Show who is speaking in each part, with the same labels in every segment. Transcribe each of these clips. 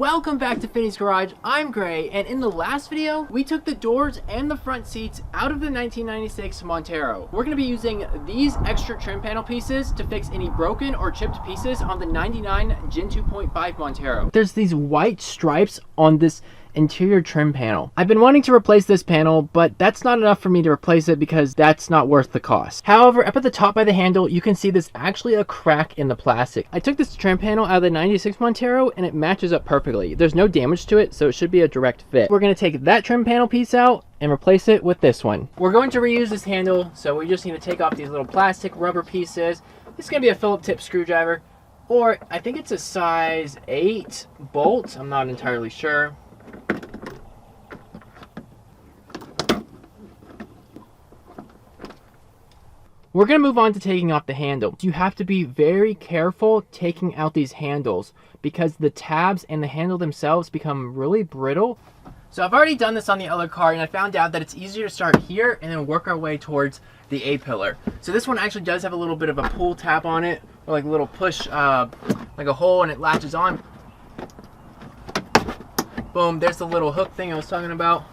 Speaker 1: Welcome back to Phinys Garage. I'm Gray, and in the last video, we took the doors and the front seats out of the 1996 Montero. We're going to be using these extra trim panel pieces to fix any broken or chipped pieces on the 99 Gen 2.5 Montero. There's these white stripes on this interior trim panel. I've been wanting to replace this panel, but that's not enough for me to replace it because that's not worth the cost. However, up at the top by the handle, you can see there's actually a crack in the plastic. I took this trim panel out of the 96 Montero and it matches up perfectly. There's no damage to it, so it should be a direct fit. We're going to take that trim panel piece out and replace it with this one. We're going to reuse this handle, so we just need to take off these little plastic rubber pieces. This is going to be a Phillips tip screwdriver, or I think it's a size 8 bolt. I'm not entirely sure. We're going to move on to taking off the handle. You have to be very careful taking out these handles because the tabs and the handle themselves become really brittle. So I've already done this on the other car and I found out that it's easier to start here and then work our way towards the A-pillar. So this one actually does have a little bit of a pull tab on it, or like a little push, like a hole, and it latches on. Boom, there's the little hook thing I was talking about.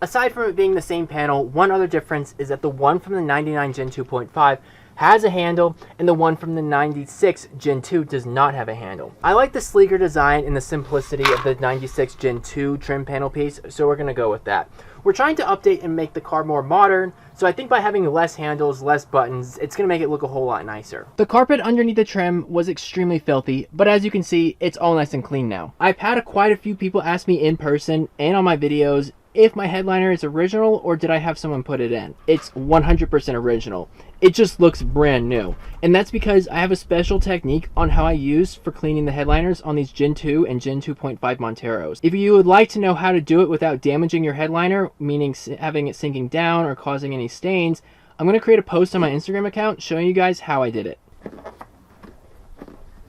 Speaker 1: Aside from it being the same panel, one other difference is that the one from the 99 Gen 2.5 has a handle and the one from the 96 Gen 2 does not have a handle. I like the sleeker design and the simplicity of the 96 Gen 2 trim panel piece, so we're going to go with that. We're trying to update and make the car more modern, so I think by having less handles, less buttons, it's going to make it look a whole lot nicer. The carpet underneath the trim was extremely filthy, but as you can see, it's all nice and clean now. I've had quite a few people ask me in person and on my videos if my headliner is original or did I have someone put it in. It's 100% original. It just looks brand new. And that's because I have a special technique on how I use for cleaning the headliners on these Gen 2 and Gen 2.5 Monteros. If you would like to know how to do it without damaging your headliner, meaning having it sinking down or causing any stains, I'm going to create a post on my Instagram account showing you guys how I did it.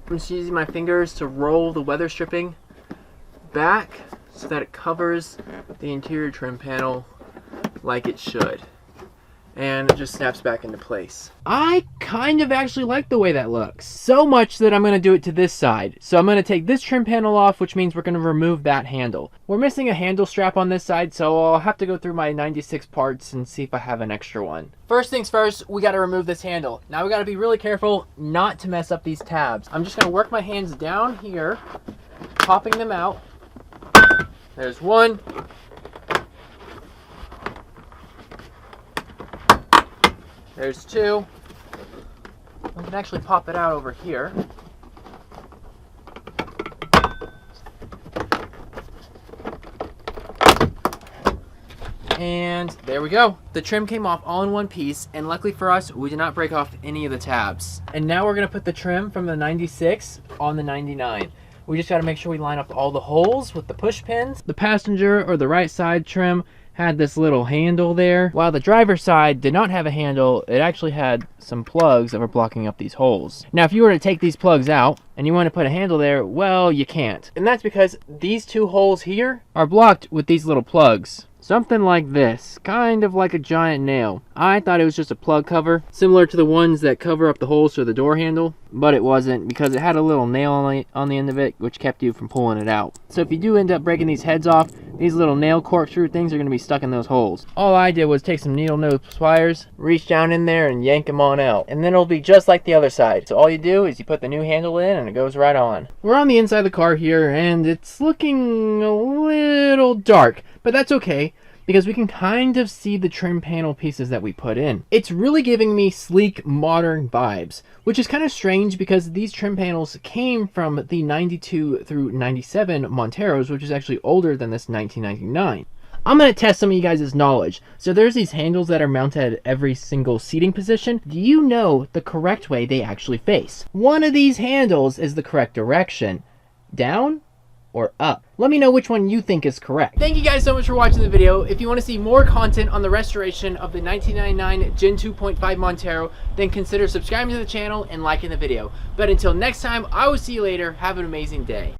Speaker 1: I'm just using my fingers to roll the weather stripping back so that it covers the interior trim panel like it should. And it just snaps back into place. I kind of actually like the way that looks. So much that I'm going to do it to this side. So I'm going to take this trim panel off, which means we're going to remove that handle. We're missing a handle strap on this side, so I'll have to go through my 96 parts and see if I have an extra one. First things first, we got to remove this handle. Now we got to be really careful not to mess up these tabs. I'm just going to work my hands down here, popping them out. There's one. There's two. We can actually pop it out over here. And there we go. The trim came off all in one piece, and luckily for us, we did not break off any of the tabs. And now we're going to put the trim from the 96 on the 99. We just got to make sure we line up all the holes with the push pins. The passenger or the right side trim had this little handle there. While the driver's side did not have a handle, it actually had some plugs that were blocking up these holes. Now, if you were to take these plugs out and you want to put a handle there, well, you can't. And that's because these two holes here are blocked with these little plugs. Something like this, kind of like a giant nail. I thought it was just a plug cover, similar to the ones that cover up the holes for the door handle, but it wasn't because it had a little nail on the end of it, which kept you from pulling it out. So if you do end up breaking these heads off, these little nail corkscrew things are going to be stuck in those holes. All I did was take some needle nose pliers, reach down in there and yank them on out. And then it'll be just like the other side. So all you do is you put the new handle in and it goes right on. We're on the inside of the car here and it's looking a little dark, but that's okay, because we can kind of see the trim panel pieces that we put in. It's really giving me sleek, modern vibes, which is kind of strange because these trim panels came from the 92 through 97 Monteros, which is actually older than this 1999. I'm going to test some of you guys' knowledge. So there's these handles that are mounted at every single seating position. Do you know the correct way they actually face? One of these handles is the correct direction. Down or up? Let me know which one you think is correct. Thank you guys so much for watching the video. If you want to see more content on the restoration of the 1999 Gen 2.5 Montero, then consider subscribing to the channel and liking the video. But until next time, I will see you later. Have an amazing day.